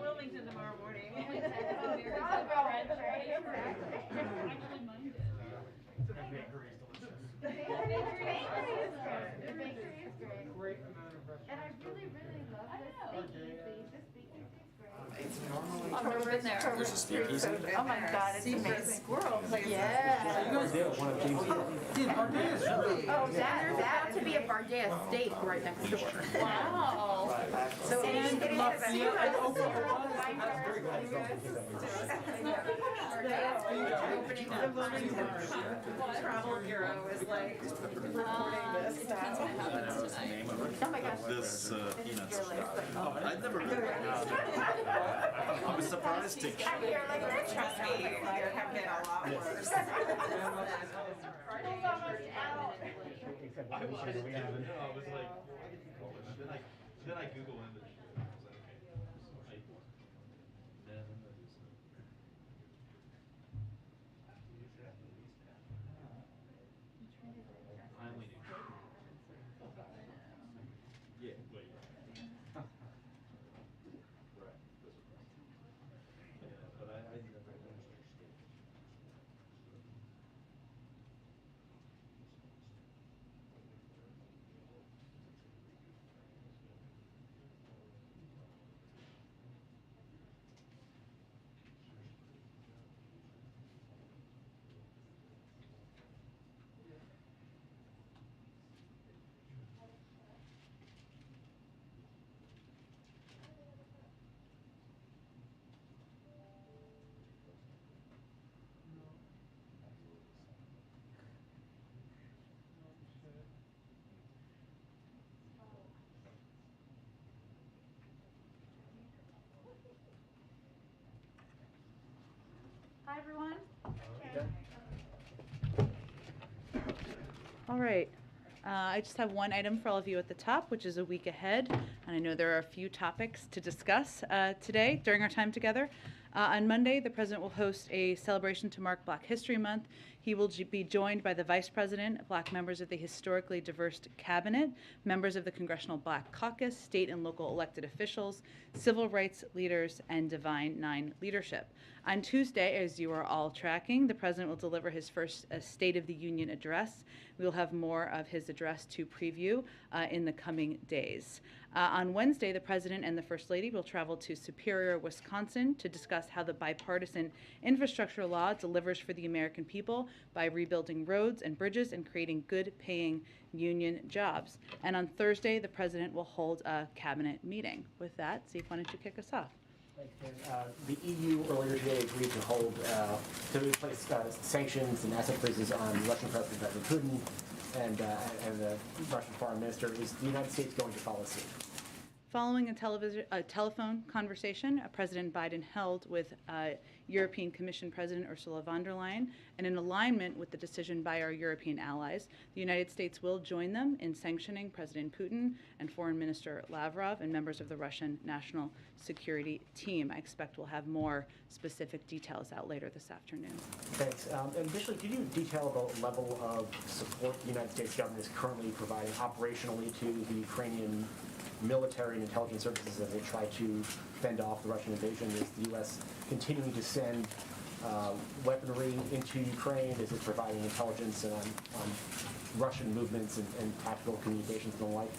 Wilmington tomorrow morning. Great amount of restaurants. And I really love this speakeasy. It's normally. I've never been there. There's a speakeasy. Oh my God, it's amazing. Squirrel places. Yeah. You guys did one of James. Dude, Bardet is really. Oh, there's about to be a Bardet steak right next door. Wow. So it is a Travel Bureau is like reporting this. Depends what happens tonight. Oh my gosh. This peanuts. I'd never been there. I was surprised to. Trust me, there have been a lot worse. I was like, then I Google image. I was like, okay. I only knew. Yeah, but yeah. Right. Yeah, but I never understood. Hi, everyone. All right. I just have one item for all of you at the top, which is a week ahead. And I know there are a few topics to discuss today during our time together. On Monday, the President will host a celebration to mark Black History Month. He will be joined by the Vice President, Black members of the historically diverse cabinet, members of the Congressional Black Caucus, state and local elected officials, civil rights leaders, and Divine Nine leadership. On Tuesday, as you are all tracking, the President will deliver his first State of the Union address. We will have more of his address to preview in the coming days. On Wednesday, the President and the First Lady will travel to Superior, Wisconsin to discuss how the bipartisan infrastructure law delivers for the American people by rebuilding roads and bridges and creating good-paying union jobs. And on Thursday, the President will hold a cabinet meeting. With that, Zeke, why don't you kick us off? The EU earlier today agreed to hold to replace sanctions and asset freezes on Russian President Vladimir Putin and the Russian Foreign Minister. Is the United States going to follow suit? Following a telephone conversation President Biden held with European Commission President Ursula von der Leyen, and in alignment with the decision by our European allies, the United States will join them in sanctioning President Putin and Foreign Minister Lavrov and members of the Russian National Security Team. I expect we'll have more specific details out later this afternoon. Thanks. And additionally, could you detail the level of support the United States government is currently providing operationally to the Ukrainian military and intelligence services as they try to fend off the Russian invasion? Is the U.S. continuing to send weaponry into Ukraine? Is it providing intelligence on Russian movements and tactical communications and the like?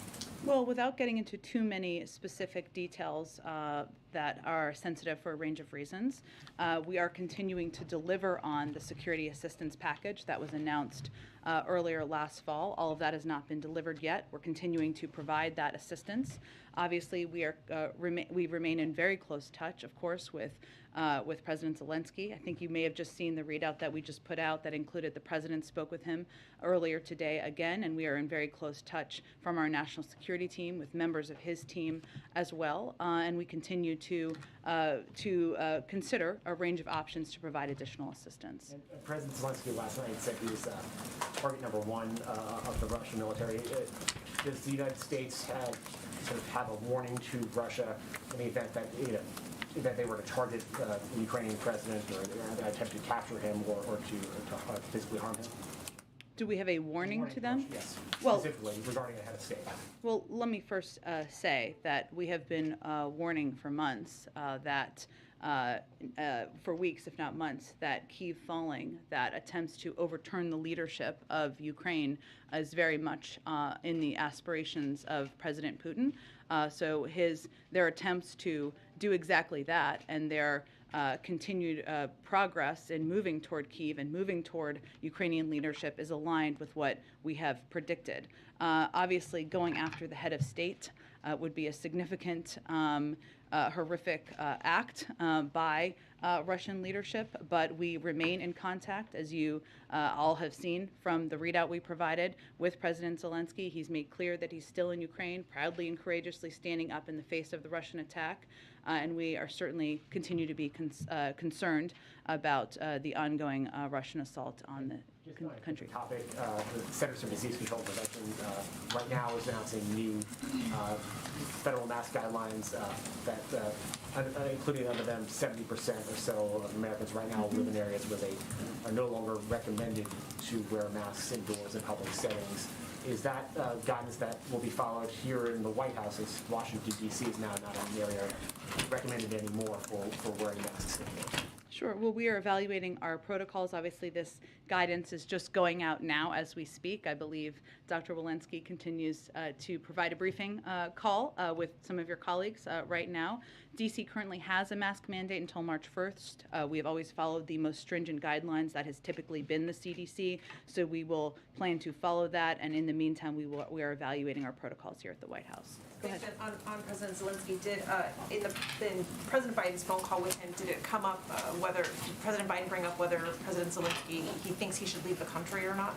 Well, without getting into too many specific details that are sensitive for a range of reasons, we are continuing to deliver on the security assistance package that was announced earlier last fall. All of that has not been delivered yet. We're continuing to provide that assistance. Obviously, we remain in very close touch, of course, with President Zelensky. I think you may have just seen the readout that we just put out that included the President spoke with him earlier today again, and we are in very close touch from our national security team with members of his team as well, and we continue to consider a range of options to provide additional assistance. And President Zelensky last night said he was target number one of the Russian military. Does the United States sort of have a warning to Russia in the event that that they were to target the Ukrainian president or attempt to capture him or to physically harm him? Do we have a warning to them? Yes, Well- specifically regarding a head of state. Well, let me first say that we have been warning for months that, for weeks, if not months, that Kyiv falling, that attempts to overturn the leadership of Ukraine is very much in the aspirations of President Putin. So their attempts to do exactly that and their continued progress in moving toward Kyiv and moving toward Ukrainian leadership is aligned with what we have predicted. Obviously, going after the head of state would be a significant, horrific act by Russian leadership, but we remain in contact, as you all have seen from the readout we provided with President Zelensky. He's made clear that he's still in Ukraine, proudly and courageously standing up in the face of the Russian attack. And we are certainly continue to be concerned about the ongoing Russian assault on the country. Topic, the Centers for Disease Control and Prevention right now is announcing new federal mask guidelines that, including under them, 70% or so of Americans right now live in areas where they are no longer recommended to wear masks indoors in public settings. Is that guidance that will be followed here in the White House, as Washington, D.C. is now not an area recommended anymore for wearing masks indoors? Sure. Well, we are evaluating our protocols. Obviously, this guidance is just going out now as we speak. I believe Dr. Walensky continues to provide a briefing call with some of your colleagues right now. DC currently has a mask mandate until March 1st. We have always followed the most stringent guidelines. That has typically been the CDC, so we will plan to follow that. And in the meantime, we are evaluating our protocols here at the White House. Go ahead. On President Zelensky, did in President Biden's phone call with him, did it come up whether President Biden bring up whether President Zelensky he thinks he should leave the country or not?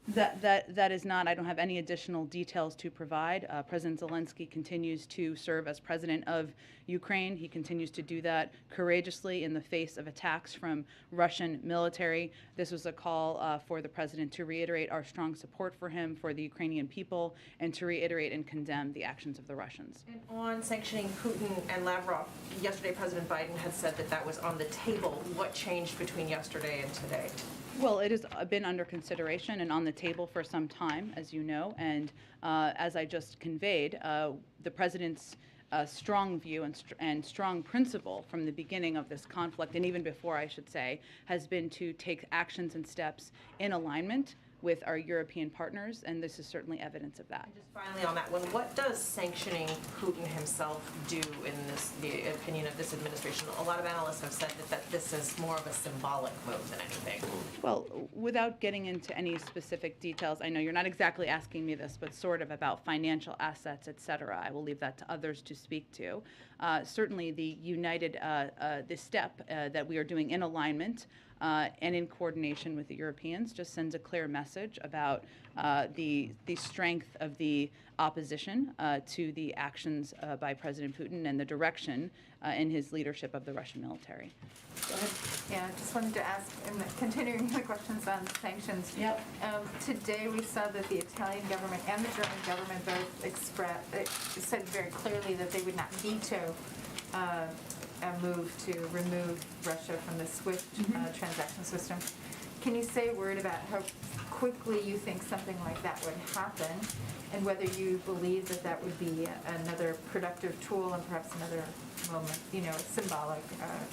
That is not. I don't have any additional details to provide. President Zelensky continues to serve as president of Ukraine. He continues to do that courageously in the face of attacks from Russian military. This was a call for the president to reiterate our strong support for him, for the Ukrainian people, and to reiterate and condemn the actions of the Russians. And on sanctioning Putin and Lavrov, yesterday President Biden had said that was on the table. What changed between yesterday and today? Well, it has been under consideration and on the table for some time, as you know, and as I just conveyed, the president's strong view and strong principle from the beginning of this conflict, and even before, I should say, has been to take actions and steps in alignment with our European partners, and this is certainly evidence of that. And just finally on that one, what does sanctioning Putin himself do in the opinion of this administration? A lot of analysts have said that this is more of a symbolic move than anything. Well, without getting into any specific details, I know you're not exactly asking me this, but sort of about financial assets, et cetera. I will leave that to others to speak to. Certainly the the step that we are doing in alignment and in coordination with the Europeans just sends a clear message about the strength of the opposition to the actions by President Putin and the direction in his leadership of the Russian military. Go ahead. Yeah, I just wanted to ask, continuing the questions on sanctions. Yep. Today we saw that the Italian government and the German government both said very clearly that they would not veto a move to remove Russia from the SWIFT transaction system. Can you say a word about how quickly you think something like that would happen, and whether you believe that would be another productive tool and perhaps another moment, symbolic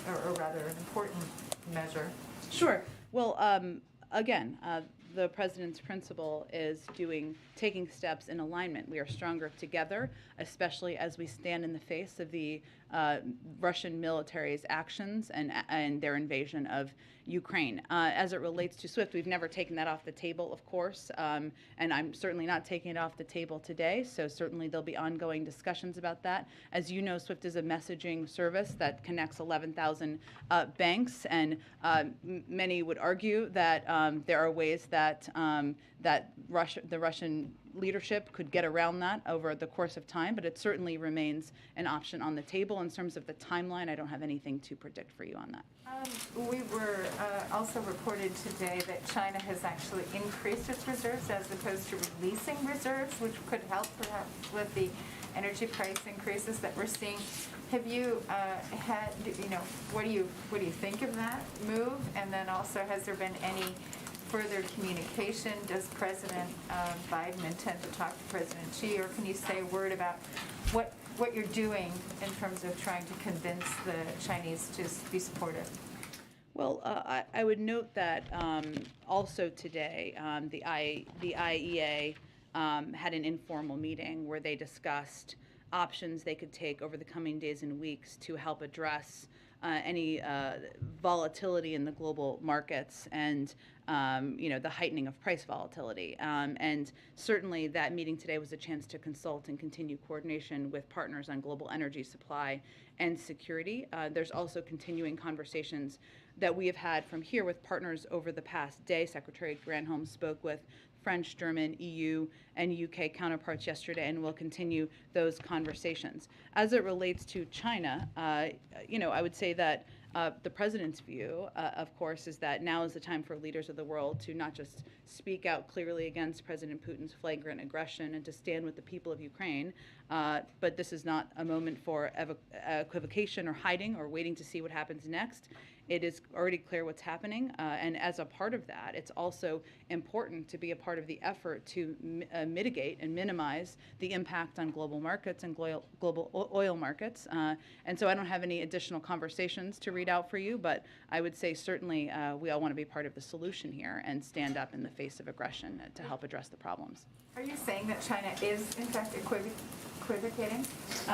or rather an important measure? Sure. Well, again, the president's principle is taking steps in alignment. We are stronger together, especially as we stand in the face of the Russian military's actions and their invasion of Ukraine. As it relates to SWIFT, we've never taken that off the table, of course, and I'm certainly not taking it off the table today, so certainly there'll be ongoing discussions about that. As you know, SWIFT is a messaging service that connects 11,000 banks, and many would argue that there are ways that the Russian leadership could get around that over the course of time, but it certainly remains an option on the table. In terms of the timeline, I don't have anything to predict for you on that. We were also reported today that China has actually increased its reserves as opposed to releasing reserves, which could help perhaps with the energy price increases that we're seeing. Have you what do you think of that move? And then also, has there been any further communication? Does President Biden intend to talk to President Xi, or can you say a word about what you're doing in terms of trying to convince the Chinese to be supportive? Well, I would note that also today, the IEA had an informal meeting where they discussed options they could take over the coming days and weeks to help address any volatility in the global markets and the heightening of price volatility. And certainly that meeting today was a chance to consult and continue coordination with partners on global energy supply and security. There's also continuing conversations that we have had from here with partners over the past day. Secretary Granholm spoke with French, German, EU, and UK counterparts yesterday, and we'll continue those conversations. As it relates to China, I would say that the president's view, of course, is that now is the time for leaders of the world to not just speak out clearly against President Putin's flagrant aggression and to stand with the people of Ukraine, but this is not a moment for equivocation or hiding or waiting to see what happens next. It is already clear what's happening, and as a part of that, it's also important to be a part of the effort to mitigate and minimize the impact on global markets and global oil markets. And so I don't have any additional conversations to read out for you, but I would say certainly we all want to be part of the solution here and stand up in the face of aggression to help address the problems. Are you saying that China is, in fact, equivocating?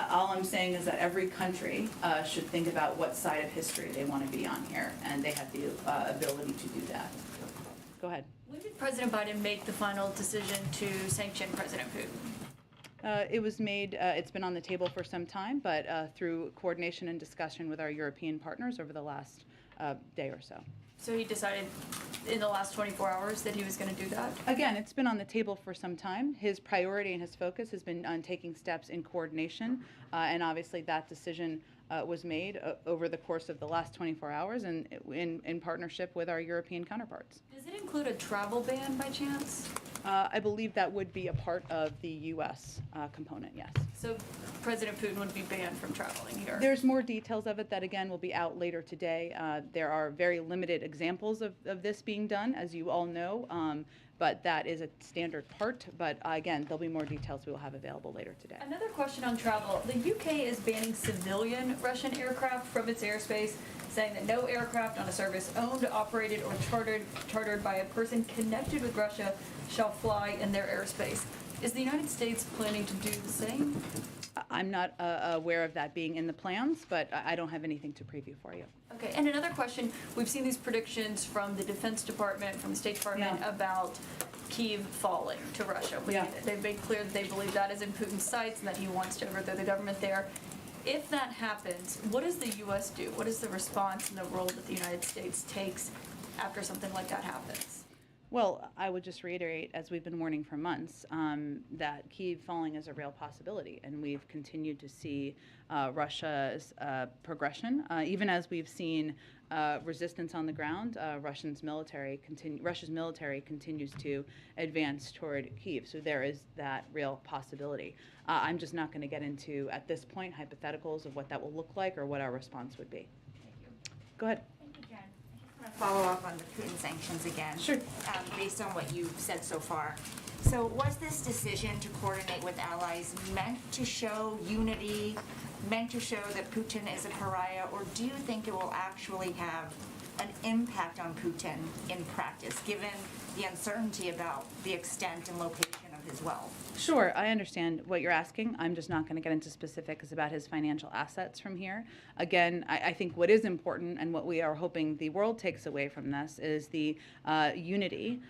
All I'm saying is that every country should think about what side of history they want to be on here, and they have the ability to do that. Go ahead. When did President Biden make the final decision to sanction President Putin? It was made, it's been on the table for some time, but through coordination and discussion with our European partners over the last day or so. So he decided in the last 24 hours that he was going to do that? Again, it's been on the table for some time. His priority and his focus has been on taking steps in coordination, and obviously that decision was made over the course of the last 24 hours and in partnership with our European counterparts. Does it include a travel ban by chance? I believe that would be a part of the U.S. Component, yes. So President Putin would be banned from traveling here? There's more details of it that, again, will be out later today. There are very limited examples of this being done, as you all know, but that is a standard part. But again, there'll be more details we will have available later today. Another question on travel. The UK is banning civilian Russian aircraft from its airspace, saying that no aircraft on a service owned, operated, or chartered by a person connected with Russia shall fly in their airspace. Is the United States planning to do the same? I'm not aware of that being in the plans, but I don't have anything to preview for you. Okay, and another question. We've seen these predictions from the Defense Department, from the State Department, about Kyiv falling to Russia. They've made clear that they believe that is in Putin's sights and that he wants to overthrow the government there. If that happens, what does the U.S. do? What is the response and the role that the United States takes after something like that happens? Well, I would just reiterate, as we've been warning for months, that Kyiv falling is a real possibility, and we've continued to see Russia's progression, even as we've seen resistance on the ground. Russia's military continues to advance toward Kyiv, so there is that real possibility. I'm just not going to get into, at this point, hypotheticals of what that will look like or what our response would be. Thank you. Go ahead. Thank you, Jen. I just want to follow up on the Putin sanctions again. Sure. Based on what you've said so far. So was this decision to coordinate with allies meant to show unity, meant to show that Putin is a pariah, or do you think it will actually have an impact on Putin in practice, given the uncertainty about the extent and location of his wealth? Sure, I understand what you're asking. I'm just not going to get into specifics about his financial assets from here. Again, I think what is important and what we are hoping the world takes away from this is the unity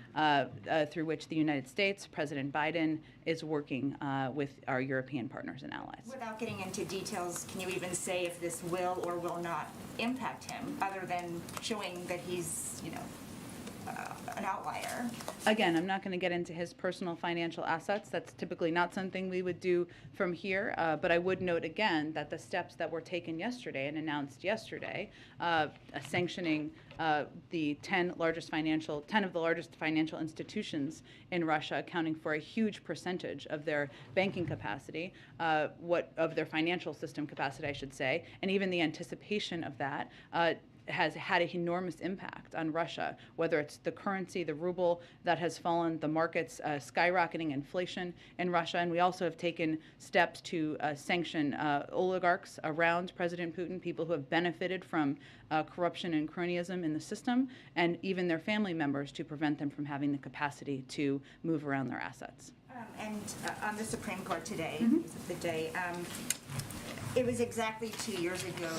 through which the United States, President Biden, is working with our European partners and allies. Without getting into details, can you even say if this will or will not impact him, other than showing that he's, an outlier? Again, I'm not going to get into his personal financial assets. That's typically not something we would do from here. But I would note again that the steps that were taken yesterday and announced yesterday, sanctioning the 10 of the largest financial institutions in Russia, accounting for a huge percentage of their banking capacity, of their financial system capacity, I should say, and even the anticipation of that, has had an enormous impact on Russia, whether it's the currency, the ruble that has fallen, the markets, skyrocketing inflation in Russia. And we also have taken steps to sanction oligarchs around President Putin, people who have benefited from corruption and cronyism in the system, and even their family members to prevent them from having the capacity to move around their assets. And on the Supreme Court today, was it the day, it was exactly 2 years ago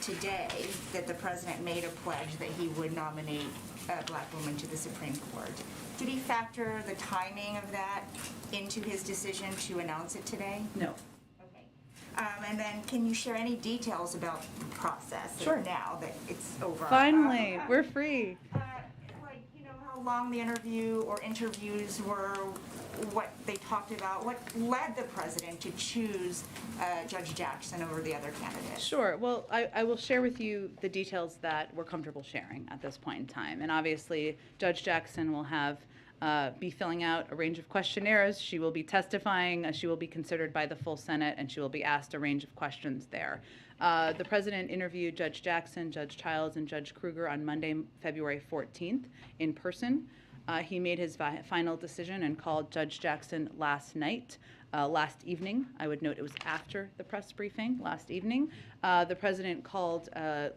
today that the president made a pledge that he would nominate a black woman to the Supreme Court. Did he factor the timing of that into his decision to announce it today? No. Okay. And then can you share any details about the process Sure. now that it's over? Finally, we're free. Like, you know, how long the interview or interviews were, what they talked about, what led the president to choose Judge Jackson over the other candidates? Sure. Well, I will share with you the details that we're comfortable sharing at this point in time. And obviously, Judge Jackson will have be filling out a range of questionnaires. She will be testifying. She will be considered by the full Senate, and she will be asked a range of questions there. The president interviewed Judge Jackson, Judge Childs, and Judge Kruger on Monday, February 14th in person. He made his final decision and called Judge Jackson last evening. I would note it was after the press briefing last evening. The president called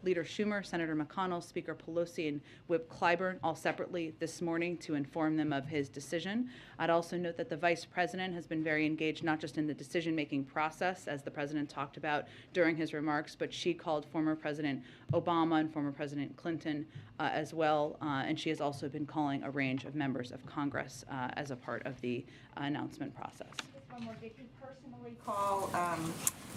Leader Schumer, Senator McConnell, Speaker Pelosi, and Whip Clyburn all separately this morning to inform them of his decision. I'd also note that the vice president has been very engaged, not just in the decision-making process, as the president talked about during his remarks, but she called former President Obama and former President Clinton as well, and she has also been calling a range of members of Congress as a part of the announcement process. One more. Did he personally call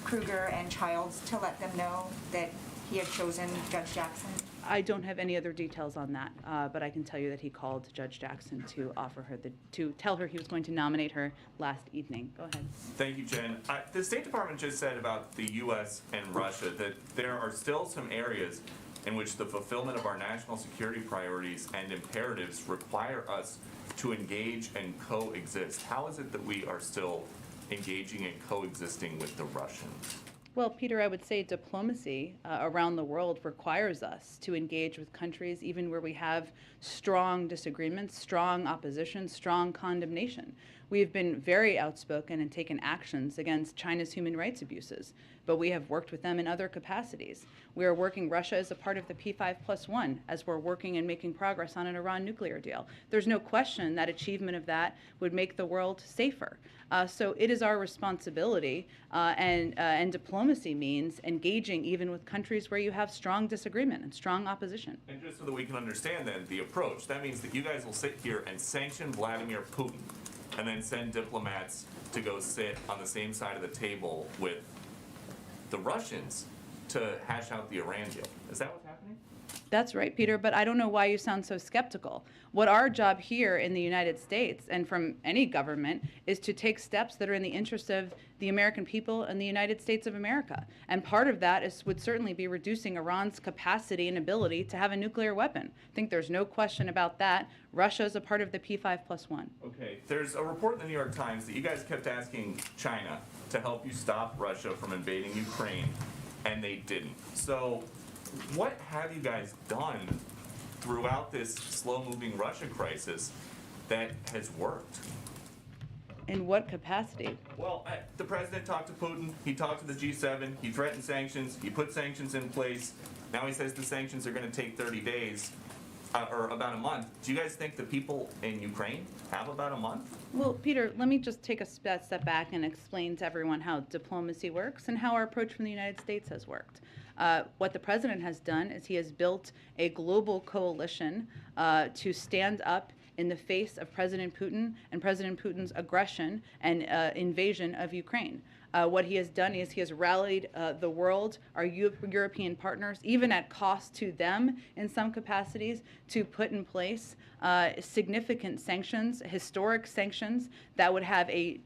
Kruger and Childs to let them know that he had chosen Judge Jackson? I don't have any other details on that, but I can tell you that he called Judge Jackson to offer her to tell her he was going to nominate her last evening. Go ahead. Thank you, Jen. The State Department just said about the U.S. and Russia that there are still some areas in which the fulfillment of our national security priorities and imperatives require us to engage and coexist. How is it that we are still engaging and coexisting with the Russians? Well, Peter, I would say diplomacy around the world requires us to engage with countries even where we have strong disagreements, strong opposition, strong condemnation. We have been very outspoken and taken actions against China's human rights abuses, but we have worked with them in other capacities. We are working Russia as a part of the P5+1 as we're working and making progress on an Iran nuclear deal. There's no question that achievement of that would make the world safer. So it is our responsibility, and diplomacy means engaging even with countries where you have strong disagreement and strong opposition. And just so that we can understand then the approach, that means that you guys will sit here and sanction Vladimir Putin and then send diplomats to go sit on the same side of the table with the Russians to hash out the Iran deal. Is that what's happening? That's right, Peter, but I don't know why you sound so skeptical. What our job here in the United States and from any government is to take steps that are in the interest of the American people and the United States of America. And part of that would certainly be reducing Iran's capacity and ability to have a nuclear weapon. I think there's no question about that. Russia is a part of the P5+1. Okay, there's a report in the New York Times that you guys kept asking China to help you stop Russia from invading Ukraine, and they didn't. So what have you guys done throughout this slow-moving Russia crisis that has worked? In what capacity? Well, the president talked to Putin, he talked to the G7, he threatened sanctions, he put sanctions in place. Now he says the sanctions are going to take 30 days, or about a month. Do you guys think the people in Ukraine have about a month? Well, Peter, let me just take a step back and explain to everyone how diplomacy works and how our approach from the United States has worked. What the president has done is he has built a global coalition to stand up in the face of President Putin and President Putin's aggression and invasion of Ukraine. What he has done is he has rallied the world, our European partners, even at cost to them in some capacities, to put in place significant sanctions, historic sanctions that would have a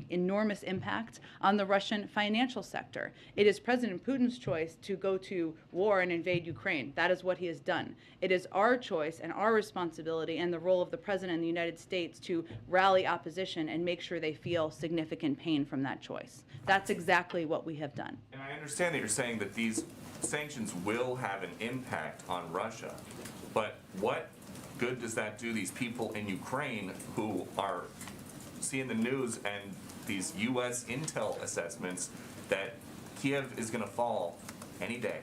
enormous impact on the Russian financial sector. It is President Putin's choice to go to war and invade Ukraine. That is what he has done. It is our choice and our responsibility and the role of the President in the United States to rally opposition and make sure they feel significant pain from from that choice. That's exactly what we have done. And I understand that you're saying that these sanctions will have an impact on Russia, but what good does that do these people in Ukraine who are seeing the news and these U.S. intel assessments that Kiev is going to fall any day?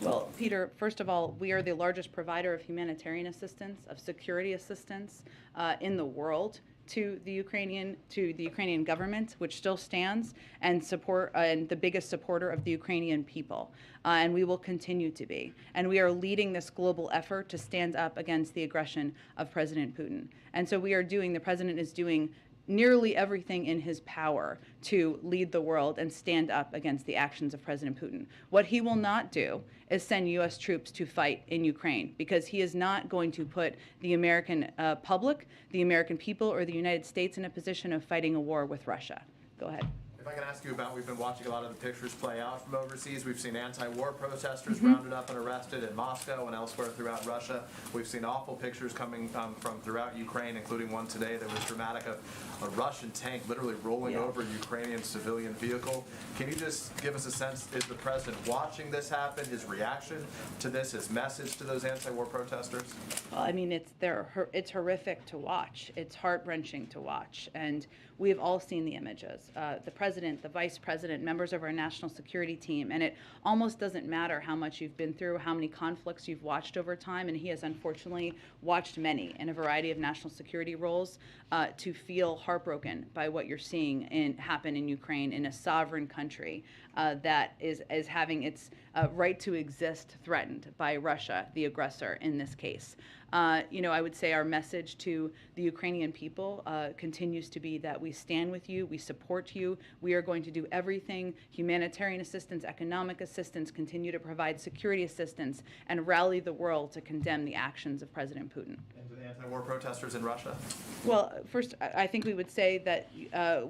Well, Peter, first of all, we are the largest provider of humanitarian assistance, of security assistance in the world to the Ukrainian government, which still stands, and the biggest supporter of the Ukrainian people. And we will continue to be. And we are leading this global effort to stand up against the aggression of President Putin. And so the president is doing nearly everything in his power to lead the world and stand up against the actions of President Putin. What he will not do is send U.S. troops to fight in Ukraine, because he is not going to put the American public, the American people, or the United States in a position of fighting a war with Russia. Go ahead. If I can ask you about, we've been watching a lot of the pictures play out from overseas. We've seen anti-war protesters rounded up and arrested in Moscow and elsewhere throughout Russia. We've seen awful pictures coming from throughout Ukraine, including one today that was dramatic, a Russian tank literally rolling over a Ukrainian civilian vehicle. Can you just give us a sense, is the president watching this happen, his reaction to this, his message to those anti-war protesters? Well, I mean, it's horrific to watch. It's heart-wrenching to watch. And we have all seen the images. The president, the vice president, members of our national security team, and it almost doesn't matter how much you've been through, how many conflicts you've watched over time, and he has unfortunately watched many in a variety of national security roles, to feel heartbroken by what you're seeing happen in Ukraine, in a sovereign country that is having its right to exist threatened by Russia, the aggressor in this case. I would say our message to the Ukrainian people continues to be that we stand with you, we support you, we are going to do everything, humanitarian assistance, economic assistance, continue to provide security assistance, and rally the world to condemn the actions of President Putin. And to the anti-war protesters in Russia? Well, first, I think we would say that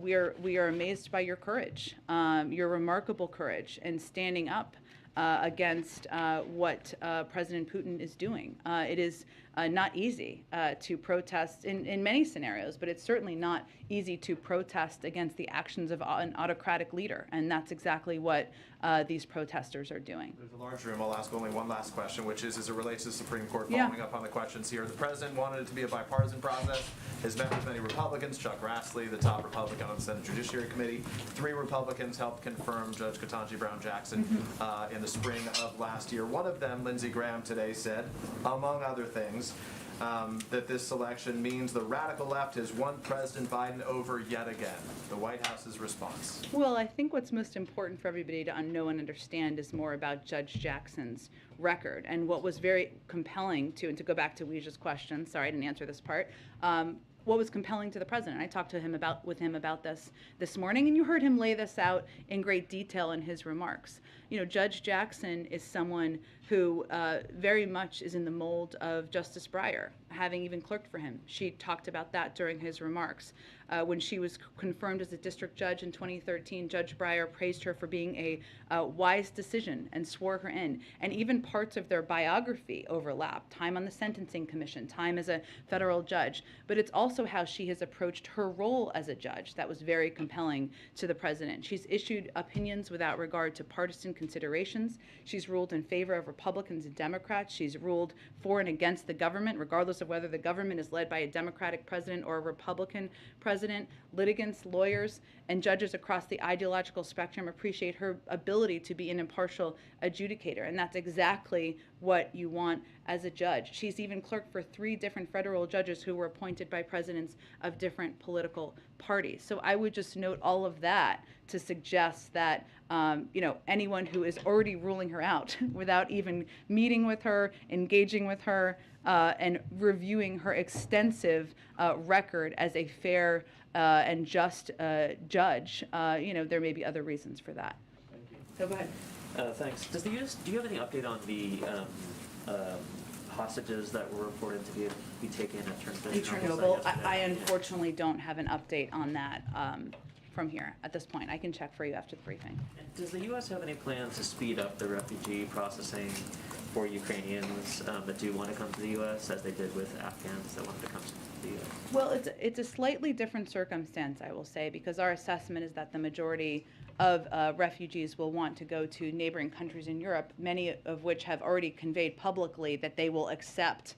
we are amazed by your courage, your remarkable courage in standing up against what President Putin is doing. It is not easy to protest in many scenarios, but it's certainly not easy to protest against the actions of an autocratic leader, and that's exactly what these protesters are doing. There's a large room. I'll ask only one last question, which is as it relates to the Supreme Court, following up on the questions here. The president wanted it to be a bipartisan process. Has met with many Republicans, Chuck Grassley, the top Republican on the Senate Judiciary Committee. 3 Republicans helped confirm Judge Ketanji Brown Jackson in the spring of last year. One of them, Lindsey Graham, today said, among other things, that this selection means the radical left has won President Biden over yet again. The White House's response. Well, I think what's most important for everybody to know and understand is more about Judge Jackson's record. And what was very compelling and to go back to Weij's question, sorry I didn't answer this part, what was compelling to the president. I talked to him about this morning, and you heard him lay this out in great detail in his remarks. Judge Jackson is someone who very much is in the mold of Justice Breyer, having even clerked for him. She talked about that during his remarks. When she was confirmed as a district judge in 2013, Judge Breyer praised her for being a wise decision and swore her in. And even parts of their biography overlap, time on the Sentencing Commission, time as a federal judge. But it's also how she has approached her role as a judge that was very compelling to the president. She's issued opinions without regard to partisan considerations. She's ruled in favor of Republicans and Democrats. She's ruled for and against the government, regardless of whether the government is led by a Democratic president or a Republican president. Litigants, lawyers, and judges across the ideological spectrum appreciate her ability to be an impartial adjudicator, and that's exactly what you want as a judge. She's even clerked for 3 different federal judges who were appointed by presidents of different political parties. So I would just note all of that to suggest that anyone who is already ruling her out without even meeting with her, engaging with her, and reviewing her extensive record as a fair and just judge, there may be other reasons for that. Thank you. So go ahead. Thanks. Do you have any update on the hostages that were reported to be taken at Chernobyl? I unfortunately don't have an update on that from here at this point. I can check for you after the briefing. Does the U.S. have any plans to speed up the refugee processing for Ukrainians that do want to come to the U.S., as they did with Afghans that wanted to come to the U.S.? Well, it's a slightly different circumstance, I will say, because our assessment is that the majority of refugees will want to go to neighboring countries in Europe, many of which have already conveyed publicly that they will accept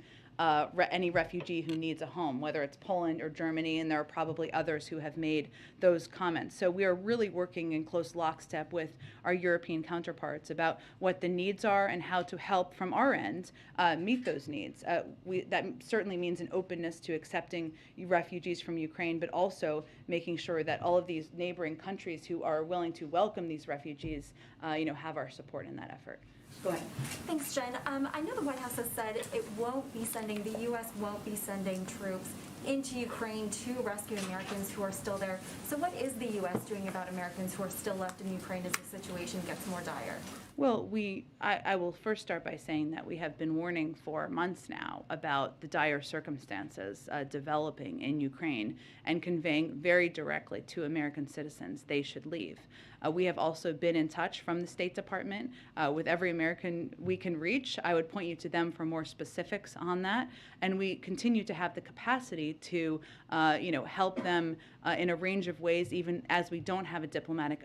any refugee who needs a home, whether it's Poland or Germany, and there are probably others who have made those comments. So we are really working in close lockstep with our European counterparts about what the needs are and how to help from our end meet those needs. That certainly means an openness to accepting refugees from Ukraine, but also making sure that all of these neighboring countries who are willing to welcome these refugees, have our support in that effort. Go ahead. Thanks, Jen. I know the White House has said the U.S. won't be sending troops into Ukraine to rescue Americans who are still there. So what is the U.S. doing about Americans who are still left in Ukraine as the situation gets more dire? Well, I will first start by saying that we have been warning for months now about the dire circumstances developing in Ukraine and conveying very directly to American citizens they should leave. We have also been in touch from the State Department with every American we can reach. I would point you to them for more specifics on that. And we continue to have the capacity to, help them in a range of ways, even as we don't have a diplomatic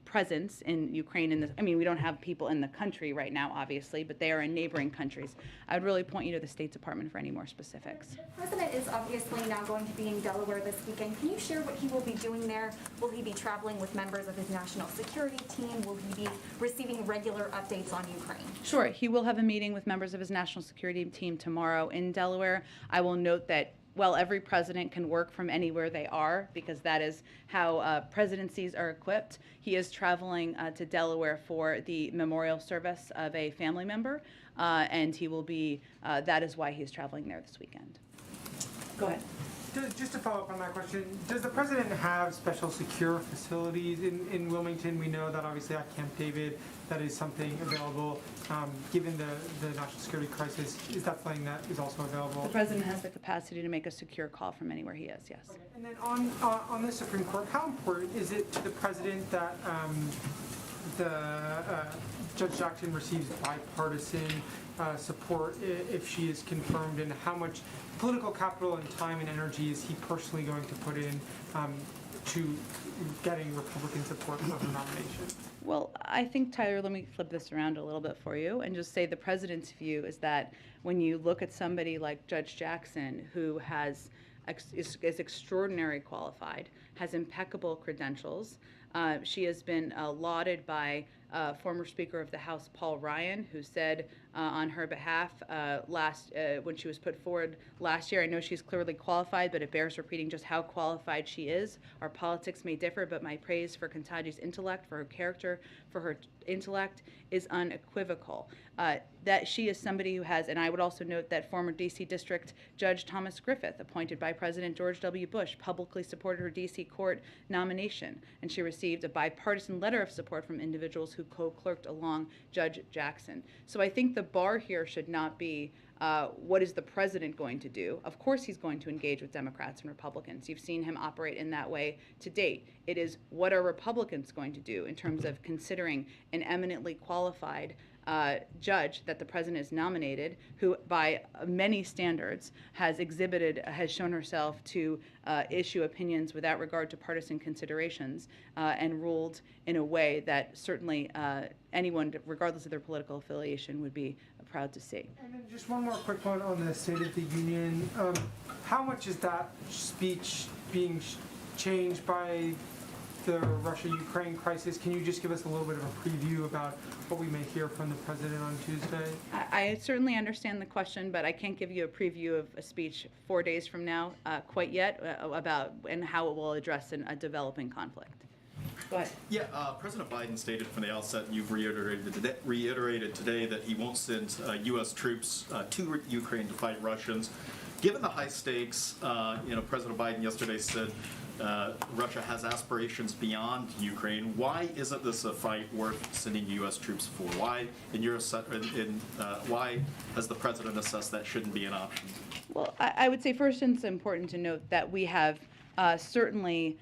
presence in Ukraine. We don't have people in the country right now, obviously, but they are in neighboring countries. I would really point you to the State Department for any more specifics. The President is obviously now going to be in Delaware this weekend. Can you share what he will be doing there? Will he be traveling with members of his national security team? Will he be receiving regular updates on Ukraine? Sure. He will have a meeting with members of his national security team tomorrow in Delaware. I will note that while every president can work from anywhere they are, because that is how presidencies are equipped, he is traveling to Delaware for the memorial service of a family member, and he will be, that is why he's traveling there this weekend. Go ahead. Just to follow up on that question, does the president have special secure facilities in Wilmington? We know that obviously at Camp David, that is something available. Given the national security crisis, is that something that is also available? The president has the capacity to make a secure call from anywhere he is, yes. Okay. And then on the Supreme Court, how important is it to the president that Judge Jackson receives bipartisan support if she is confirmed, and how much political capital and time and energy is he personally going to put in to getting Republican support for her nomination? Well, I think, Tyler, let me flip this around a little bit for you and just say the president's view is that when you look at somebody like Judge Jackson, who is extraordinarily qualified, has impeccable credentials, she has been lauded by former Speaker of the House Paul Ryan, who said on her behalf when she was put forward last year, I know she's clearly qualified, but it bears repeating just how qualified she is. Our politics may differ, but my praise for Ketanji's intellect, for her character, for her intellect is unequivocal. That she is somebody who has, and I would also note that former D.C. District Judge Thomas Griffith, appointed by President George W. Bush, publicly supported her D.C. court nomination, and she received a bipartisan letter of support from individuals who co-clerked along Judge Jackson. So I think the bar here should not be what is the president going to do? Of course he's going to engage with Democrats and Republicans. You've seen him operate in that way to date. It is what are Republicans going to do in terms of considering an eminently qualified judge that the president has nominated, who by many standards has shown herself to issue opinions without regard to partisan considerations and ruled in a way that certainly anyone, regardless of their political affiliation, would be proud to see. And then just one more quick one on the State of the Union. How much is that speech being changed by the Russia-Ukraine crisis? Can you just give us a little bit of a preview about what we may hear from the president on Tuesday? I certainly understand the question, but I can't give you a preview of a speech 4 days from now quite yet about and how it will address a developing conflict. Go ahead. Yeah, President Biden stated from the outset, and you've reiterated today, that he won't send U.S. troops to Ukraine to fight Russians. Given the high stakes, President Biden yesterday said Russia has aspirations beyond Ukraine. Why isn't this a fight worth sending U.S. troops for? Why, why has the president assessed that shouldn't be an option? Well, I would say first it's important to note that we have certainly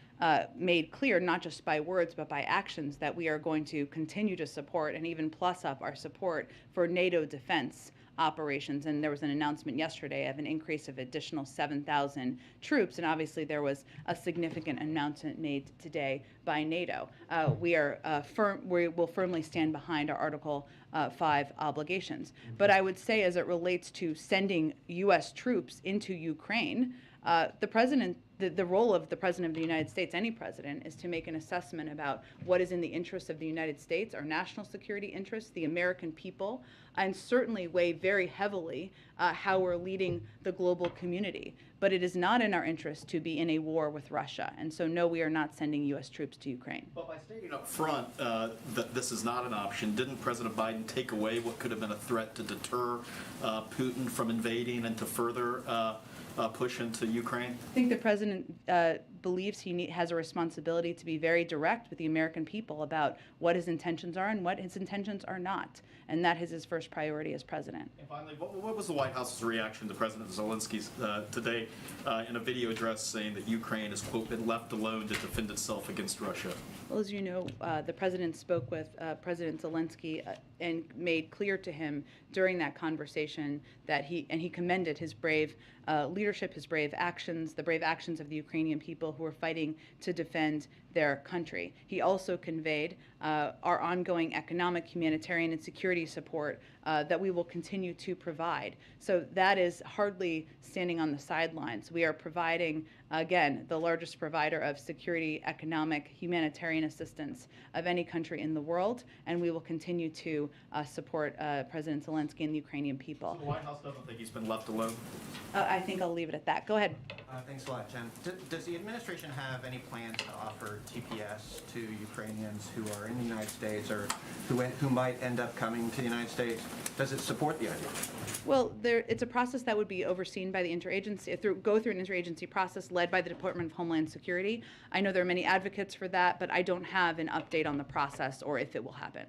made clear, not just by words but by actions, that we are going to continue to support and even plus up our support for NATO defense operations. And there was an announcement yesterday of an increase of additional 7,000 troops, and obviously there was a significant announcement made today by NATO. We will firmly stand behind our Article 5 obligations. But I would say, as it relates to sending U.S. troops into Ukraine, the role of the President of the United States, any president, is to make an assessment about what is in the interest of the United States, our national security interests, the American people, and certainly weigh very heavily how we're leading the global community. But it is not in our interest to be in a war with Russia. And so, no, we are not sending U.S. troops to Ukraine. But by stating up front that this is not an option, didn't President Biden take away what could have been a threat to deter Putin from invading and to further push into Ukraine? I think the president believes he has a responsibility to be very direct with the American people about what his intentions are and what his intentions are not. And that is his first priority as president. And finally, what was the White House's reaction to President Zelensky today in a video address saying that Ukraine has, quote, been left alone to defend itself against Russia? Well, as you know, the president spoke with President Zelensky and made clear to him during that conversation that he commended his brave leadership, his brave actions, the brave actions of the Ukrainian people who are fighting to defend their country. He also conveyed our ongoing economic, humanitarian, and security support that we will continue to provide. So that is hardly standing on the sidelines. We are providing, again, the largest provider of security, economic, humanitarian assistance of any country in the world, and we will continue to support President Zelensky and the Ukrainian people. So the White House doesn't think he's been left alone? I think I'll leave it at that. Go ahead. Thanks a lot, Jen. Does the administration have any plans to offer TPS to Ukrainians who are in the United States or who might end up coming to the United States? Does it support the idea? Well, it's a process that would be overseen by the interagency, go through an interagency process led by the Department of Homeland Security. I know there are many advocates for that, but I don't have an update on the process or if it will happen.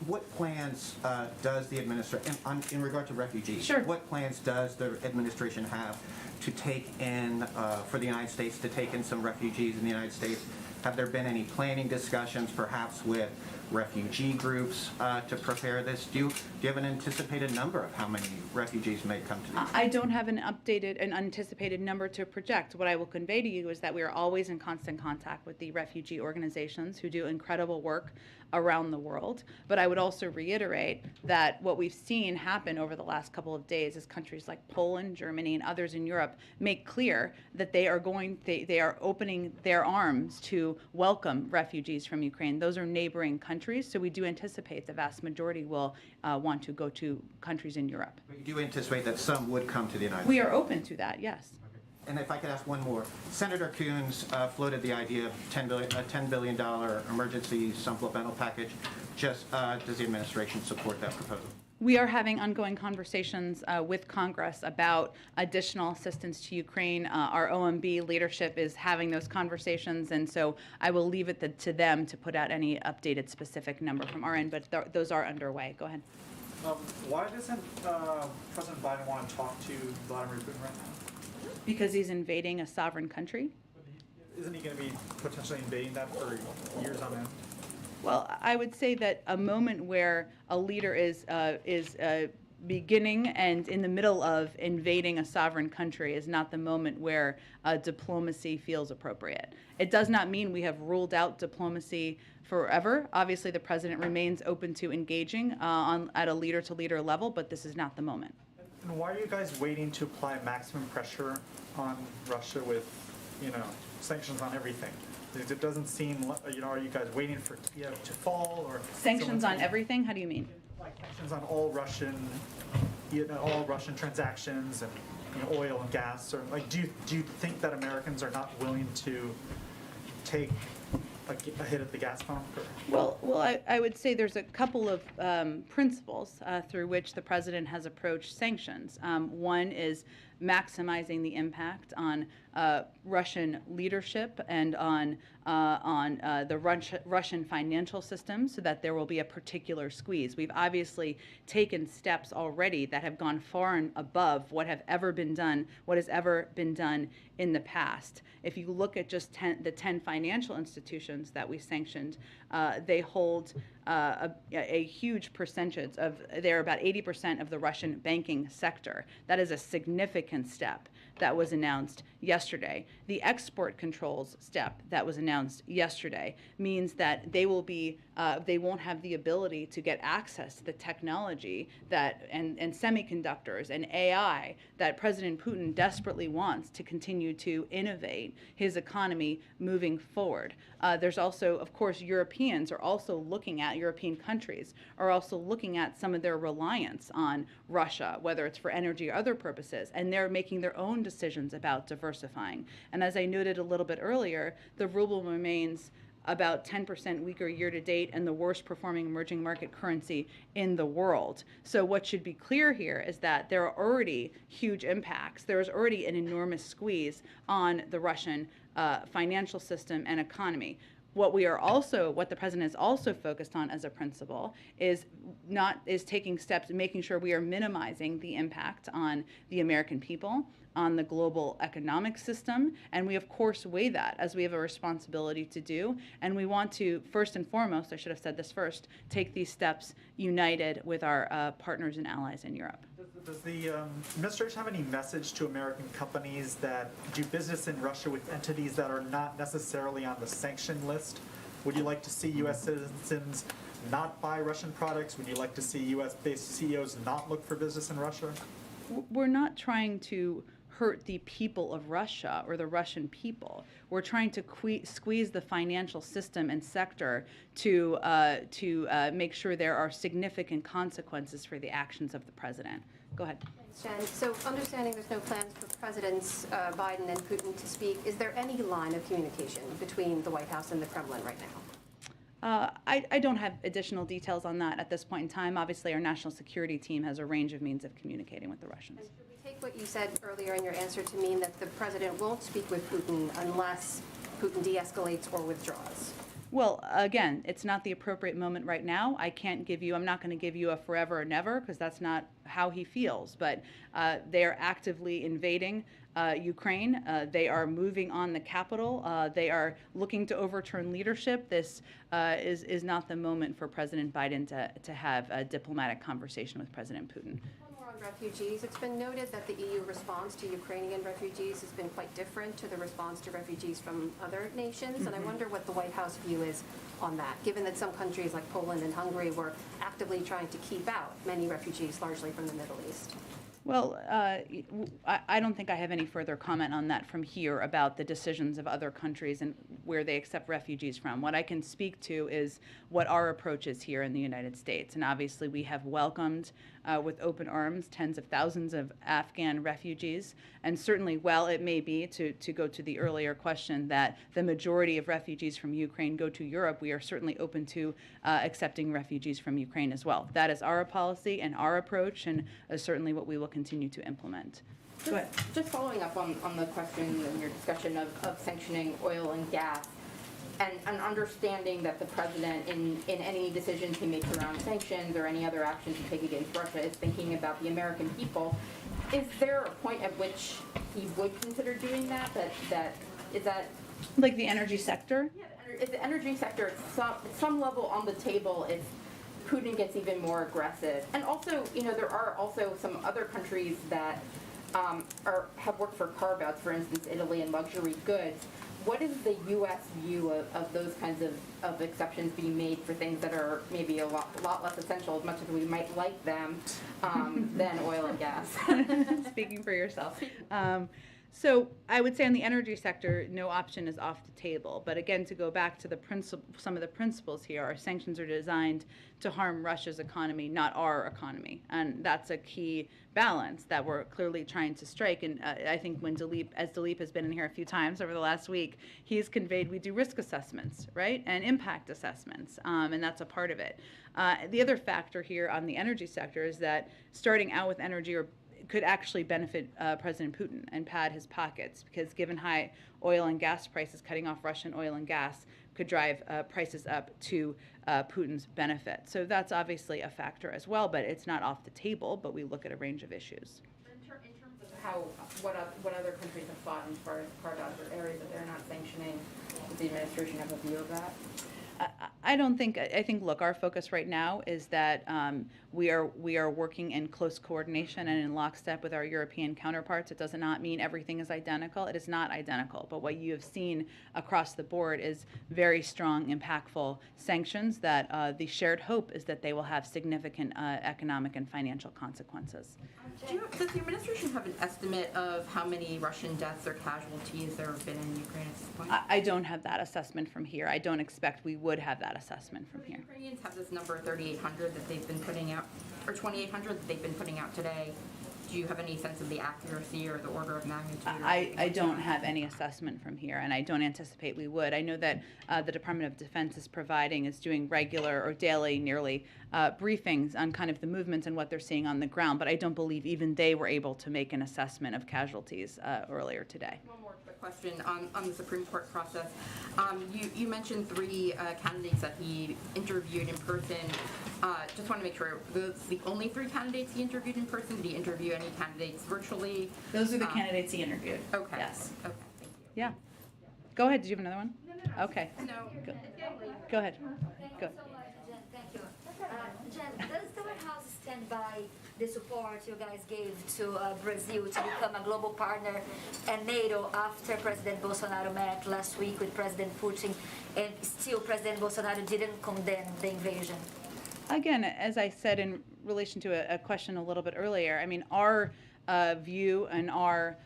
What plans does the administration, in regard to refugees, Sure. What plans does the administration have to take in, for the United States, to take in some refugees in the United States? Have there been any planning discussions, perhaps with refugee groups, to prepare this? Do you have an anticipated number of how many refugees may come to the United States? I don't have an anticipated number to project. What I will convey to you is that we are always in constant contact with the refugee organizations who do incredible work around the world. But I would also reiterate that what we've seen happen over the last couple of days is countries like Poland, Germany, and others in Europe make clear that they are opening their arms to welcome refugees from Ukraine. Those are neighboring countries, so we do anticipate the vast majority will want to go to countries in Europe. But you do anticipate that some would come to the United States? We are open to that, yes. And if I could ask one more. Senator Coons floated the idea of a $10 billion emergency supplemental package. Does the administration support that proposal? We are having ongoing conversations with Congress about additional assistance to Ukraine. Our OMB leadership is having those conversations, and so I will leave it to them to put out any updated specific number from our end, but those are underway. Go ahead. Why doesn't President Biden want to talk to Vladimir Putin right now? Because he's invading a sovereign country. Isn't he going to be potentially invading that for years on end? Well, I would say that a moment where a leader is beginning and in the middle of invading a sovereign country is not the moment where diplomacy feels appropriate. It does not mean we have ruled out diplomacy forever. Obviously, the president remains open to engaging at a leader-to-leader level, but this is not the moment. And why are you guys waiting to apply maximum pressure on Russia with, sanctions on everything? It doesn't seem, are you guys waiting for Kiev to fall or sanctions on everything? How do you mean? Like sanctions on all Russian transactions and oil and gas, or like, do you think that Americans are not willing to take a hit at the gas pump? Or? Well, I would say there's a couple of principles through which the president has approached sanctions. One is maximizing the impact on Russian leadership and on the Russian financial system, so that there will be a particular squeeze. We've obviously taken steps already that have gone far and above what has ever been done in the past. If you look at just the 10 financial institutions that we sanctioned, they hold a huge percentage of, they're about 80% of the Russian banking sector. That is a significant step that was announced yesterday. The export controls step that was announced yesterday means that they will be, they won't have the ability to get access to the technology that and semiconductors and AI that President Putin desperately wants to continue to innovate his economy moving forward. There's also, of course, European countries are also looking at some of their reliance on Russia, whether it's for energy or other purposes, and they're making their own decisions about diversifying. And as I noted a little bit earlier, the ruble remains about 10% weaker year to date and the worst performing emerging market currency in the world. So what should be clear here is that there are already huge impacts. There is already an enormous squeeze on the Russian financial system and economy. What the president is also focused on as a principle is taking steps, making sure we are minimizing the impact on the American people, on the global economic system, and we of course weigh that as we have a responsibility to do, and we want to, first and foremost, I should have said this first, take these steps united with our partners and allies in Europe. Does the administration have any message to American companies that do business in Russia with entities that are not necessarily on the sanction list? Would you like to see U.S. citizens not buy Russian products? Would you like to see U.S.-based CEOs not look for business in Russia? We're not trying to hurt the people of Russia or the Russian people. We're trying to squeeze the financial system and sector to make sure there are significant consequences for the actions of the president. Go ahead. Thanks, Jen. So understanding there's no plans for Presidents Biden and Putin to speak, is there any line of communication between the White House and the Kremlin right now? I don't have additional details on that at this point in time. Obviously, our national security team has a range of means of communicating with the Russians. And should we take what you said earlier in your answer to mean that the president won't speak with Putin unless Putin de-escalates or withdraws? Well, again, it's not the appropriate moment right now. I'm not going to give you a forever or never, because that's not how he feels. But they are actively invading Ukraine. They are moving on the capital. They are looking to overturn leadership. This is not the moment for President Biden to have a diplomatic conversation with President Putin. Refugees. It's been noted that the EU response to Ukrainian refugees has been quite different to the response to refugees from other nations, and I wonder what the White House view is on that, given that some countries like Poland and Hungary were actively trying to keep out many refugees, largely from the Middle East. Well, I don't think I have any further comment on that from here about the decisions of other countries and where they accept refugees from. What I can speak to is what our approach is here in the United States. And obviously we have welcomed with open arms tens of thousands of Afghan refugees. And certainly, while it may be, to go to the earlier question, that the majority of refugees from Ukraine go to Europe, we are certainly open to accepting refugees from Ukraine as well. That is our policy and our approach, and certainly what we will continue to implement. Go ahead. Just following up on the question and your discussion of sanctioning oil and gas, and understanding that the president, in any decisions he makes around sanctions or any other actions he takes against Russia, is thinking about the American people. Is there a point at which he would consider doing that? Is that like the energy sector? Yeah, is the energy sector at some level on the table if Putin gets even more aggressive? And also, there are also some other countries that have worked for carve-outs, for instance, Italy and luxury goods. What is the U.S. view of those kinds of exceptions being made for things that are maybe a lot less essential, as much as we might like them, than oil and gas? Speaking for yourself. So I would say on the energy sector, no option is off the table. But again, to go back to some of the principles here, our sanctions are designed to harm Russia's economy, not our economy. And that's a key balance that we're clearly trying to strike. And I think when Dilip has been in here a few times over the last week, he's conveyed we do risk assessments, right? And impact assessments, and that's a part of it. The other factor here on the energy sector is that starting out with energy or could actually benefit President Putin and pad his pockets, because given high oil and gas prices, cutting off Russian oil and gas could drive prices up to Putin's benefit. So that's obviously a factor as well, but it's not off the table, but we look at a range of issues. In terms of what other countries have fought as far as carved out other areas that they're not sanctioning, does the administration have a view of that? I don't think, I think, look, our focus right now is that we are working in close coordination and in lockstep with our European counterparts. It does not mean everything is identical. It is not identical. But what you have seen across the board is very strong, impactful sanctions that the shared hope is that they will have significant economic and financial consequences. Does the administration have an estimate of how many Russian deaths or casualties there have been in Ukraine at this point? I don't have that assessment from here. I don't expect we would have that assessment from here. Ukrainians have this number 3,800 that they've been putting out, or 2,800 that they've been putting out today. Do you have any sense of the accuracy or the order of magnitude? I don't have any assessment from here, and I don't anticipate we would. I know that the Department of Defense is doing regular or daily, nearly, briefings on kind of the movements and what they're seeing on the ground, but I don't believe even they were able to make an assessment of casualties earlier today. One more quick question on the Supreme Court process. You mentioned 3 candidates that he interviewed in person. Just want to make sure, those the only 3 candidates he interviewed in person? Did he interview any candidates virtually? Those are the candidates he interviewed. Okay. Yes. Okay, thank you. Yeah. Go ahead. Did you have another one? No. Okay. No. Go ahead. Go. Thank you. Jen, does the White House stand by the support you guys gave to Brazil to become a global partner and NATO after President Bolsonaro met last week with President Putin, and still President Bolsonaro didn't condemn the invasion? Again, as I said in relation to a question a little bit earlier, I mean, our view and our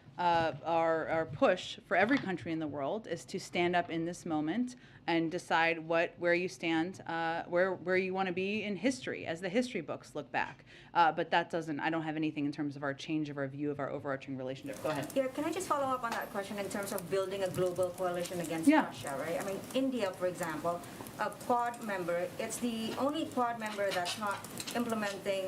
push for every country in the world is to stand up in this moment and decide where you stand, where you want to be in history, as the history books look back. But that doesn't, I don't have anything in terms of our change of our view of our overarching relationship. Go ahead. Yeah, can I just follow up on that question in terms of building a global coalition against Yeah. Russia, right? I mean, India, for example, a Quad member, it's the only Quad member that's not implementing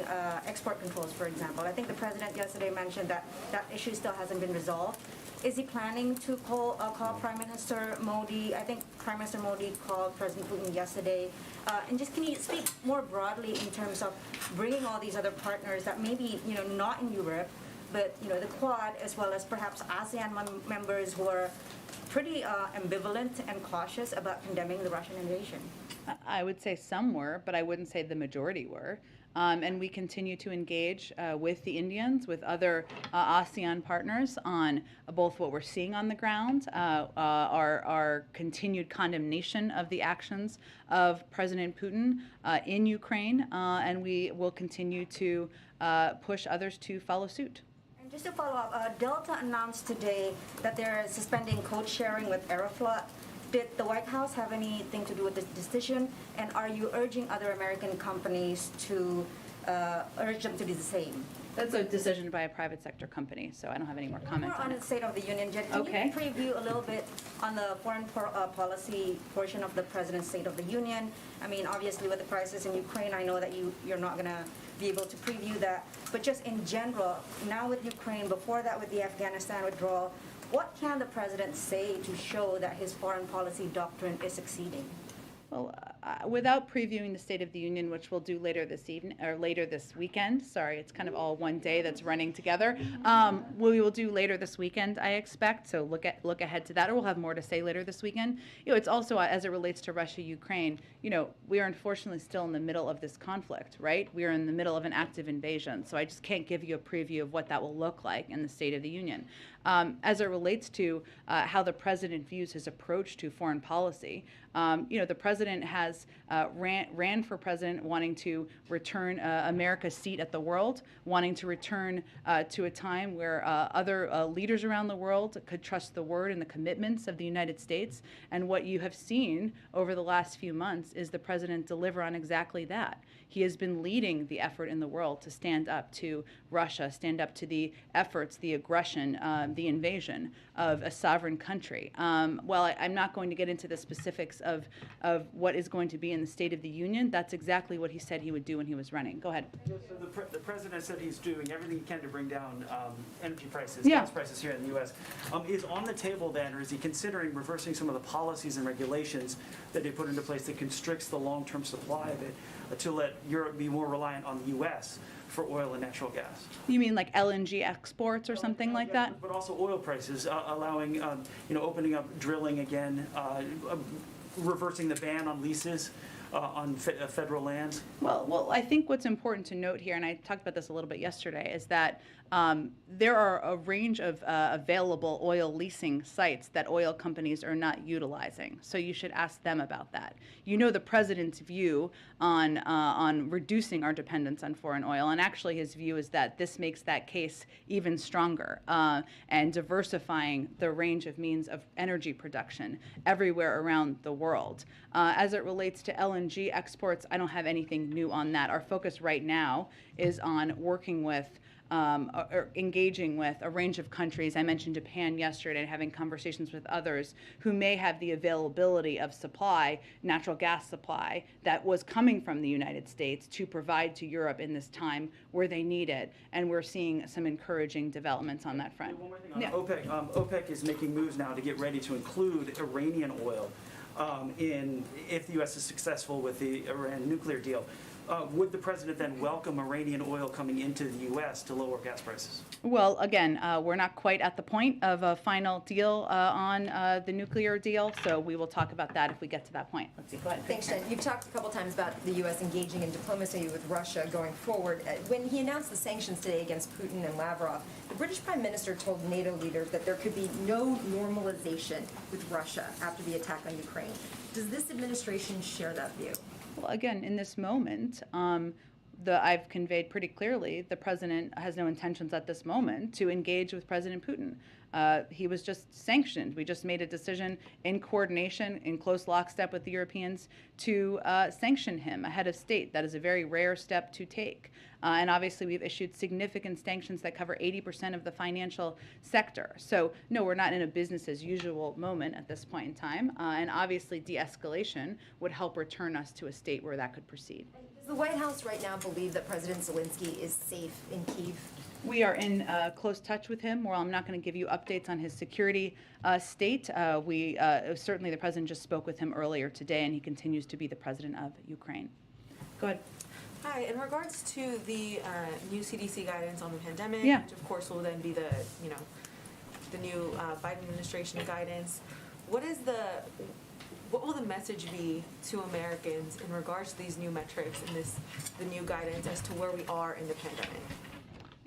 export controls, for example. I think the president yesterday mentioned that that issue still hasn't been resolved. Is he planning to call Prime Minister Modi? I think Prime Minister Modi called President Putin yesterday. And just can you speak more broadly in terms of bringing all these other partners that maybe, not in Europe, but, the Quad, as well as perhaps ASEAN members who are pretty ambivalent and cautious about condemning the Russian invasion? I would say some were, but I wouldn't say the majority were. And we continue to engage with the Indians, with other ASEAN partners on both what we're seeing on the ground, our continued condemnation of the actions of President Putin in Ukraine, and we will continue to push others to follow suit. And just to follow up, Delta announced today that they're suspending code sharing with Aeroflot. Did the White House have anything to do with this decision? And are you urging other American companies to urge them to do the same? That's a decision by a private sector company, so I don't have any more comments More on on the it. State of the Union, Jen. Okay. Can you preview a little bit on the foreign policy portion of the President's State of the Union? I mean, obviously with the crisis in Ukraine, I know that you're not going to be able to preview that. But just in general, now with Ukraine, before that with the Afghanistan withdrawal, what can the President say to show that his foreign policy doctrine is succeeding? Well, without previewing the State of the Union, which we'll do later this evening or later this weekend. Sorry, it's kind of all one day that's running together. We will do later this weekend, I expect. So look ahead to that, or we'll have more to say later this weekend. It's also as it relates to Russia, Ukraine. We are unfortunately still in the middle of this conflict, right? We are in the middle of an active invasion. So I just can't give you a preview of what that will look like in the State of the Union. As it relates to how the president views his approach to foreign policy, the president has ran for president wanting to return America's seat at the world, wanting to return to a time where other leaders around the world could trust the word and the commitments of the United States. And what you have seen over the last few months is the president deliver on exactly that. He has been leading the effort in the world to stand up to Russia, stand up to the efforts, the aggression, the invasion of a sovereign country. Well, I'm not going to get into the specifics of what is going to be in the State of the Union. That's exactly what he said he would do when he was running. Go ahead. So the president said he's doing everything he can to bring down energy prices, Yeah. gas prices here in the U.S. Is on the table then, or is he considering reversing some of the policies and regulations that they put into place that constricts the long-term supply of it to let Europe be more reliant on the U.S. for oil and natural gas? You mean like LNG exports or something like that? But also oil prices, allowing, opening up drilling again, reversing the ban on leases on federal lands? Well, I think what's important to note here, and I talked about this a little bit yesterday, is that there are a range of available oil leasing sites that oil companies are not utilizing. So you should ask them about that. You know the president's view on reducing our dependence on foreign oil, and actually his view is that this makes that case even stronger and diversifying the range of means of energy production everywhere around the world. As it relates to LNG exports, I don't have anything new on that. Our focus right now is on working with or engaging with a range of countries. I mentioned Japan yesterday, and having conversations with others who may have the availability of supply, natural gas supply, that was coming from the United States to provide to Europe in this time where they need it. And we're seeing some encouraging developments on that front. One more thing on OPEC. OPEC is making moves now to get ready to include Iranian oil if the U.S. is successful with the Iran nuclear deal. Would the president then welcome Iranian oil coming into the U.S. to lower gas prices? Well, again, we're not quite at the point of a final deal on the nuclear deal, so we will talk about that if we get to that point. Let's see, go ahead. Thanks, Jen. You've talked a couple times about the U.S. engaging in diplomacy with Russia going forward. When he announced the sanctions today against Putin and Lavrov, the British Prime Minister told NATO leaders that there could be no normalization with Russia after the attack on Ukraine. Does this administration share that view? Well, again, in this moment, I've conveyed pretty clearly the president has no intentions at this moment to engage with President Putin. He was just sanctioned. We just made a decision in coordination, in close lockstep with the Europeans, to sanction him ahead of state. That is a very rare step to take. And obviously, we've issued significant sanctions that cover 80% of the financial sector. So, no, we're not in a business as usual moment at this point in time. And obviously, de-escalation would help return us to a state where that could proceed. Does the White House right now believe that President Zelensky is safe in Kyiv? We are in close touch with him. Well, I'm not going to give you updates on his security state. Certainly, the president just spoke with him earlier today, and he continues to be the president of Ukraine. Go ahead. Hi, in regards to the new CDC guidance on the pandemic, Yeah. which of course will then be the new Biden administration guidance, what will the message be to Americans in regards to these new metrics and the new guidance as to where we are in the pandemic?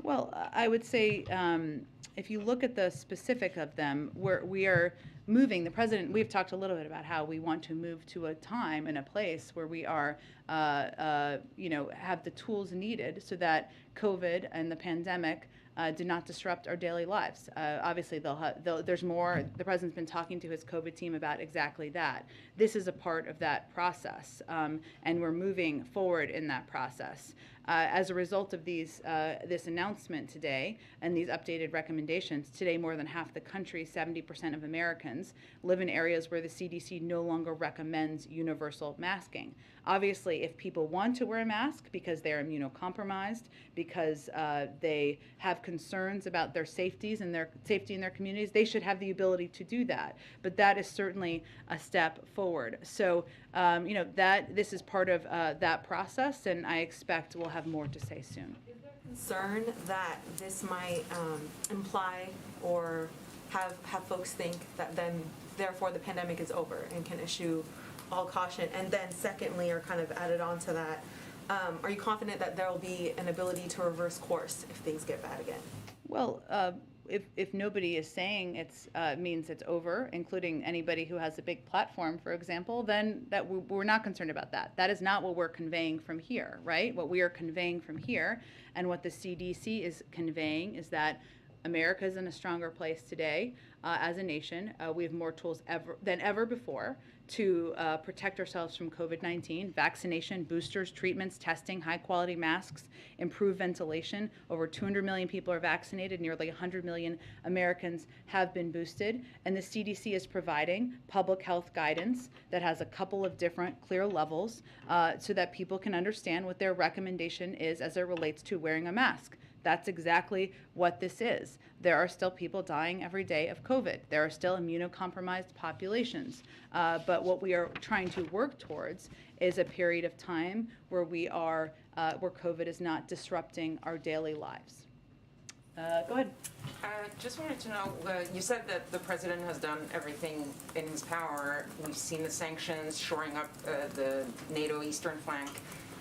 Well, I would say if you look at the specific of them, we are moving. The president, we've talked a little bit about how we want to move to a time and a place where we are, have the tools needed so that COVID and the pandemic do not disrupt our daily lives. Obviously, there's more. The president's been talking to his COVID team about exactly that. This is a part of that process, and we're moving forward in that process. As a result of this announcement today and these updated recommendations, today more than half the country, 70% of Americans, live in areas where the CDC no longer recommends universal masking. Obviously, if people want to wear a mask because they're immunocompromised, because they have concerns about their safety in their communities, they should have the ability to do that. But that is certainly a step forward. So, this is part of that process, and I expect we'll have more to say soon. Is there concern that this might imply or have folks think that then therefore the pandemic is over and can issue all caution? And then secondly, or kind of added on to that, are you confident that there will be an ability to reverse course if things get bad again? Well, if nobody is saying it means it's over, including anybody who has a big platform, for example, then we're not concerned about that. That is not what we're conveying from here, right? What we are conveying from here and what the CDC is conveying is that America is in a stronger place today as a nation. We have more tools than ever before to protect ourselves from COVID-19, vaccination, boosters, treatments, testing, high-quality masks, improved ventilation. Over 200 million people are vaccinated. Nearly 100 million Americans have been boosted. And the CDC is providing public health guidance that has a couple of different clear levels so that people can understand what their recommendation is as it relates to wearing a mask. That's exactly what this is. There are still people dying every day of COVID. There are still immunocompromised populations. But what we are trying to work towards is a period of time where where COVID is not disrupting our daily lives. Go ahead. Just wanted to know, you said that the president has done everything in his power. We've seen the sanctions, shoring up the NATO eastern flank,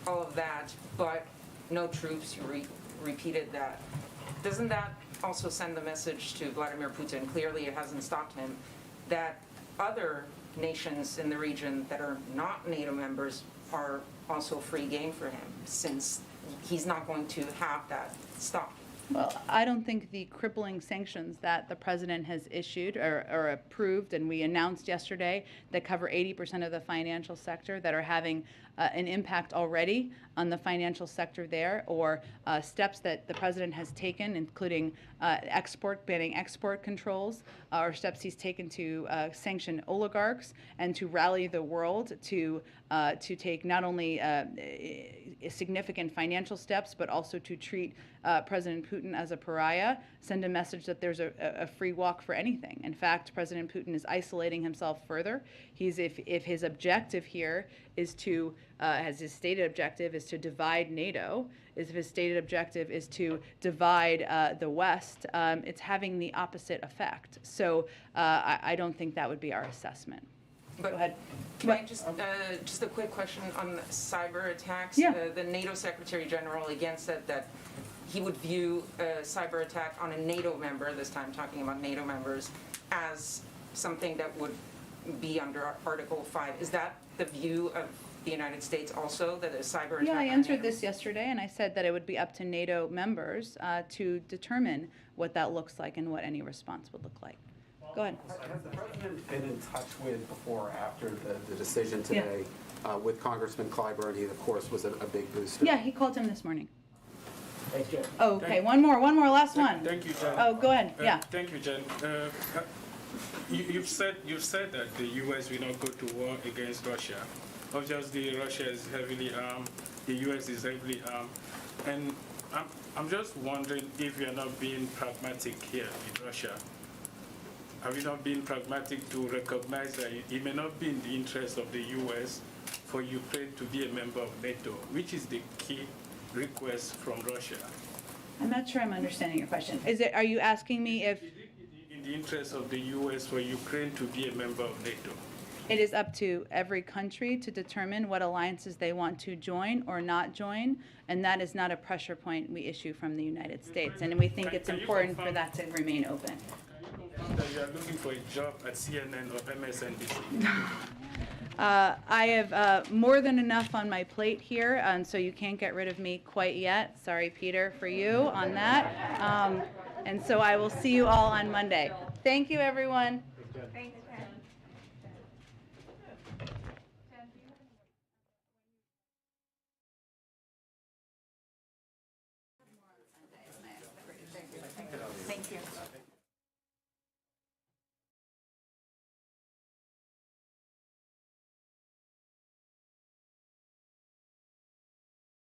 all of that, but no troops. You repeated that. Doesn't that also send the message to Vladimir Putin, clearly it hasn't stopped him, that other nations in the region that are not NATO members are also free game for him, since he's not going to have that stop? Well, I don't think the crippling sanctions that the president has issued or approved, and we announced yesterday, that cover 80% of the financial sector, that are having an impact already on the financial sector there, or steps that the president has taken, including banning export controls, or steps he's taken to sanction oligarchs and to rally the world to take not only significant financial steps, but also to treat President Putin as a pariah, send a message that there's a free walk for anything. In fact, President Putin is isolating himself further. If his objective here is to, as his stated objective is to divide NATO, if his stated objective is to divide the West, it's having the opposite effect. So I don't think that would be our assessment. But go ahead. Can I just a quick question on cyber attacks? Yeah. The NATO Secretary General again said that he would view a cyber attack on a NATO member, this time talking about NATO members, as something that would be under Article 5. Is that the view of the United States also, that a cyber attack? Yeah, I on answered NATO this yesterday, and I said that it would be up to NATO members to determine what that looks like and what any response would look like. Go ahead. Has the president been in touch with, before or after the decision today, with Congressman Clyburn? He, of course, was a big booster. Yeah, he called him this morning. Thank you. Oh, okay, one more, last one. Thank you, Jen. Oh, go ahead, yeah. Thank you, Jen. You've said that the U.S. will not go to war against Russia. Obviously, Russia is heavily armed. The U.S. is heavily armed, and I'm just wondering if you're not being pragmatic here with Russia. Have you not been pragmatic to recognize that it may not be in the interest of the U.S. for Ukraine to be a member of NATO, which is the key request from Russia? I'm not sure I'm understanding your question. Are you asking me if in the interest of the U.S. for Ukraine to be a member of NATO? it is up to every country to determine what alliances they want to join or not join, and that is not a pressure point we issue from the United States, and we think it's important for that to remain open. That you are looking for a job at CNN or MSNBC? I have more than enough on my plate here, and so you can't get rid of me quite yet. Sorry, Peter, for you on that. And so I will see you all on Monday. Thank you, everyone. Thank you.